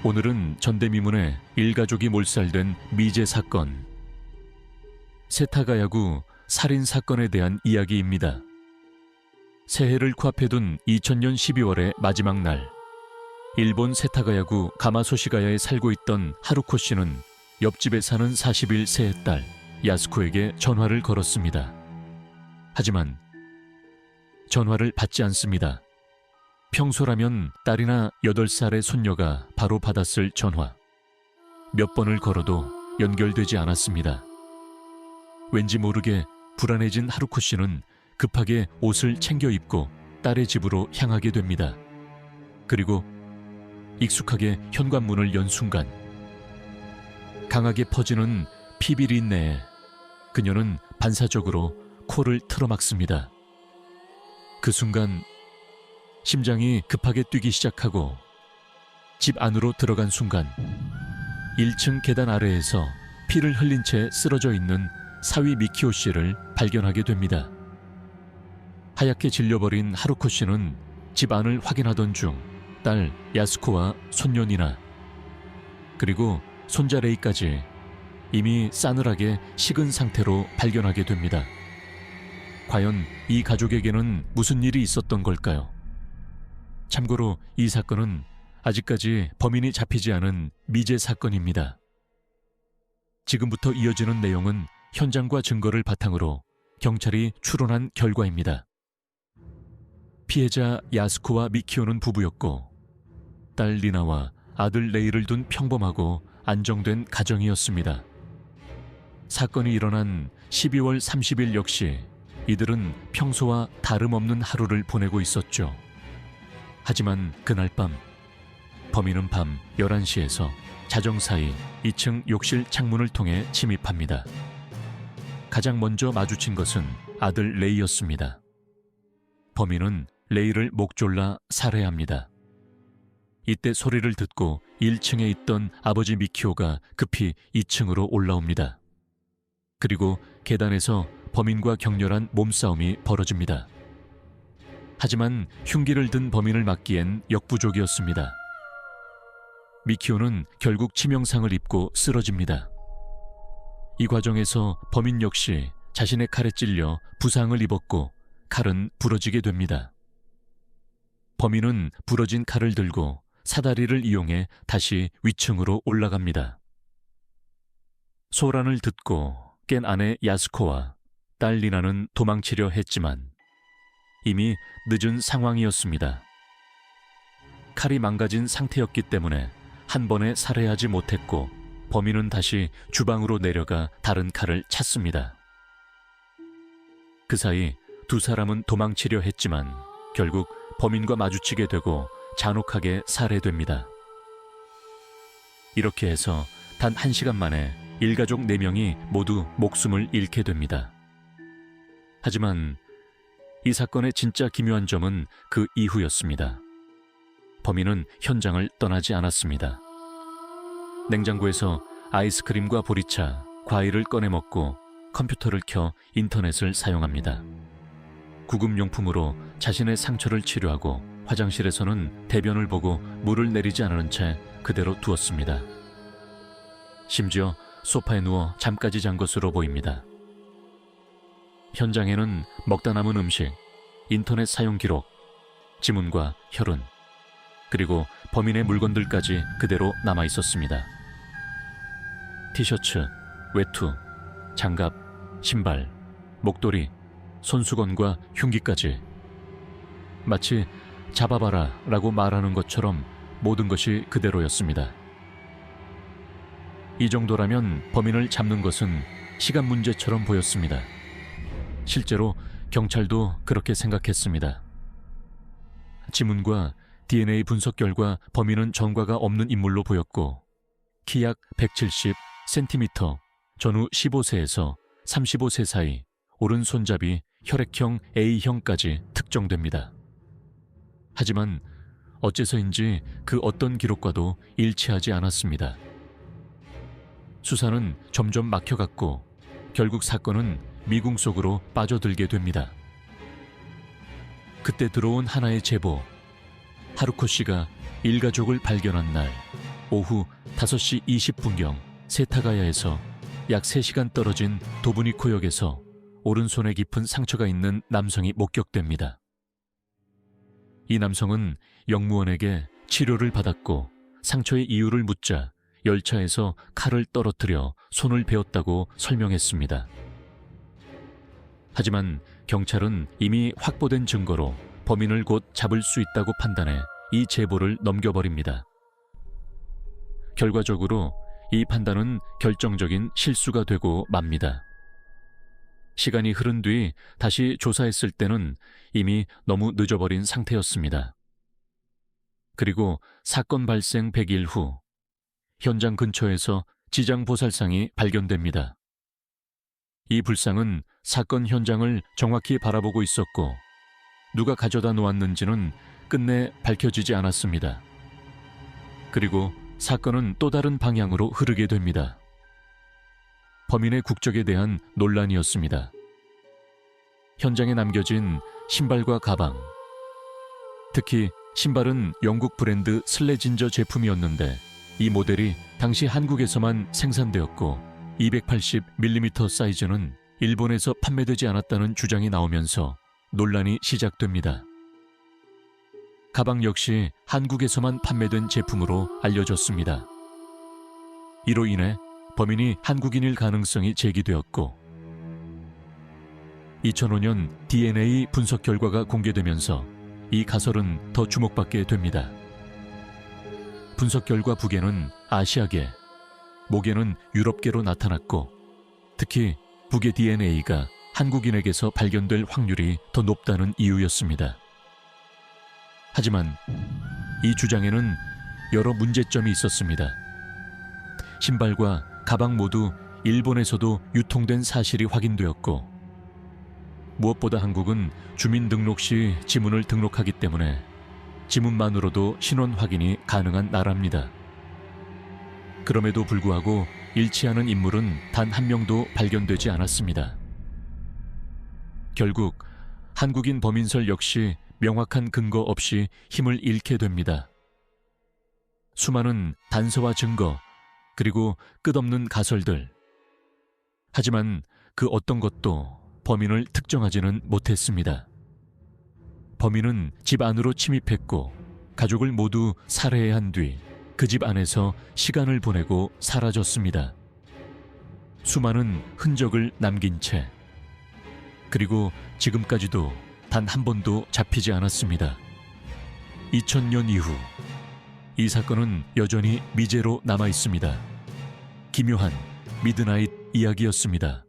오늘은 전대미문에 일가족이 몰살된 미제 사건, 세타가 야구 살인 사건에 대한 이야기입니다. 새해를 코앞에 둔 2000년 12월의 마지막 날, 일본 세타가 야구 가마소시가야에 살고 있던 하루코 씨는 옆집에 사는 41세의 딸 야스코에게 전화를 걸었습니다. 하지만 전화를 받지 않습니다. 평소라면 딸이나 8살의 손녀가 바로 받았을 전화. 몇 번을 걸어도 연결되지 않았습니다. 왠지 모르게 불안해진 하루코 씨는 급하게 옷을 챙겨 입고 딸의 집으로 향하게 됩니다. 그리고 익숙하게 현관문을 연 순간 강하게 퍼지는 피비린내에 그녀는 반사적으로 코를 틀어막습니다. 그 순간 심장이 급하게 뛰기 시작하고 집 안으로 들어간 순간 1층 계단 아래에서 피를 흘린 채 쓰러져 있는 사위 미키오 씨를 발견하게 됩니다. 하얗게 질려버린 하루코 씨는 집 안을 확인하던 중 딸 야스코와 손녀 니나 그리고 손자 레이까지 이미 싸늘하게 식은 상태로 발견하게 됩니다. 과연 이 가족에게는 무슨 일이 있었던 걸까요? 참고로 이 사건은 아직까지 범인이 잡히지 않은 미제 사건입니다. 지금부터 이어지는 내용은 현장과 증거를 바탕으로 경찰이 추론한 결과입니다. 피해자 야스코와 미키오는 부부였고 딸 리나와 아들 레이를 둔 평범하고 안정된 가정이었습니다. 사건이 일어난 12월 30일 역시 이들은 평소와 다름없는 하루를 보내고 있었죠. 하지만 그날 밤 범인은 밤 11시에서 자정사이 2층 욕실 창문을 통해 침입합니다. 가장 먼저 마주친 것은 아들 레이였습니다. 범인은 레이를 목 졸라 살해합니다. 이때 소리를 듣고 1층에 있던 아버지 미키오가 급히 2층으로 올라옵니다. 그리고 계단에서 범인과 격렬한 몸싸움이 벌어집니다. 하지만 흉기를 든 범인을 막기엔 역부족이었습니다. 미키오는 결국 치명상을 입고 쓰러집니다. 이 과정에서 범인 역시 자신의 칼에 찔려 부상을 입었고 칼은 부러지게 됩니다. 범인은 부러진 칼을 들고 사다리를 이용해 다시 위층으로 올라갑니다. 소란을 듣고 깬 아내 야스코와 딸 리나는 도망치려 했지만 이미 늦은 상황이었습니다. 칼이 망가진 상태였기 때문에 한 번에 살해하지 못했고 범인은 다시 주방으로 내려가 다른 칼을 찾습니다. 그 사이 두 사람은 도망치려 했지만 결국 범인과 마주치게 되고 잔혹하게 살해됩니다. 이렇게 해서 단 1시간 만에 일가족 4명이 모두 목숨을 잃게 됩니다. 하지만 이 사건의 진짜 기묘한 점은 그 이후였습니다. 범인은 현장을 떠나지 않았습니다. 냉장고에서 아이스크림과 보리차, 과일을 꺼내 먹고 컴퓨터를 켜 인터넷을 사용합니다. 구급용품으로 자신의 상처를 치료하고 화장실에서는 대변을 보고 물을 내리지 않은 채 그대로 두었습니다. 심지어 소파에 누워 잠까지 잔 것으로 보입니다. 현장에는 먹다 남은 음식, 인터넷 사용 기록, 지문과 혈흔, 그리고 범인의 물건들까지 그대로 남아 있었습니다. 티셔츠, 외투, 장갑, 신발, 목도리, 손수건과 흉기까지 마치 잡아봐라 라고 말하는 것처럼 모든 것이 그대로였습니다. 이 정도라면 범인을 잡는 것은 시간 문제처럼 보였습니다. 실제로 경찰도 그렇게 생각했습니다. 지문과 DNA 분석 결과 범인은 전과가 없는 인물로 보였고 키 약 170cm, 전후 15세에서 35세 사이, 오른손잡이 혈액형 A형까지 특정됩니다. 하지만 어째서인지 그 어떤 기록과도 일치하지 않았습니다. 수사는 점점 막혀갔고 결국 사건은 미궁 속으로 빠져들게 됩니다. 그때 들어온 하나의 제보. 하루코 씨가 일가족을 발견한 날 오후 5시 20분경 세타가야에서 약 3시간 떨어진 도브니코역에서 오른손에 깊은 상처가 있는 남성이 목격됩니다. 이 남성은 영무원에게 치료를 받았고 상처의 이유를 묻자 열차에서 칼을 떨어뜨려 손을 베었다고 설명했습니다. 하지만 경찰은 이미 확보된 증거로 범인을 곧 잡을 수 있다고 판단해 이 제보를 넘겨버립니다. 결과적으로 이 판단은 결정적인 실수가 되고 맙니다. 시간이 흐른 뒤 다시 조사했을 때는 이미 너무 늦어버린 상태였습니다. 그리고 사건 발생 100일 후 현장 근처에서 지장보살상이 발견됩니다. 이 불상은 사건 현장을 정확히 바라보고 있었고 누가 가져다 놓았는지는 끝내 밝혀지지 않았습니다. 그리고 사건은 또 다른 방향으로 흐르게 됩니다. 범인의 국적에 대한 논란이었습니다. 현장에 남겨진 신발과 가방, 특히 신발은 영국 브랜드 슬레진저 제품이었는데 이 모델이 당시 한국에서만 생산되었고 280mm 사이즈는 일본에서 판매되지 않았다는 주장이 나오면서 논란이 시작됩니다. 가방 역시 한국에서만 판매된 제품으로 알려졌습니다. 이로 인해 범인이 한국인일 가능성이 제기되었고 2005년 DNA 분석 결과가 공개되면서 이 가설은 더 주목받게 됩니다. 분석 결과 북에는 아시아계, 목에는 유럽계로 나타났고 특히 북의 DNA가 한국인에게서 발견될 확률이 더 높다는 이유였습니다. 하지만 이 주장에는 여러 문제점이 있었습니다. 신발과 가방 모두 일본에서도 유통된 사실이 확인되었고 무엇보다 한국은 주민등록 시 지문을 등록하기 때문에 지문만으로도 신원 확인이 가능한 나라입니다. 그럼에도 불구하고 일치하는 인물은 단 한 명도 발견되지 않았습니다. 결국 한국인 범인설 역시 명확한 근거 없이 힘을 잃게 됩니다. 수많은 단서와 증거, 그리고 끝없는 가설들. 하지만 그 어떤 것도 범인을 특정하지는 못했습니다. 범인은 집 안으로 침입했고 가족을 모두 살해한 뒤 그 집 안에서 시간을 보내고 사라졌습니다. 수많은 흔적을 남긴 채 그리고 지금까지도 단 한 번도 잡히지 않았습니다. 2000년 이후 이 사건은 여전히 미제로 남아 있습니다. 기묘한 미드나잇 이야기였습니다.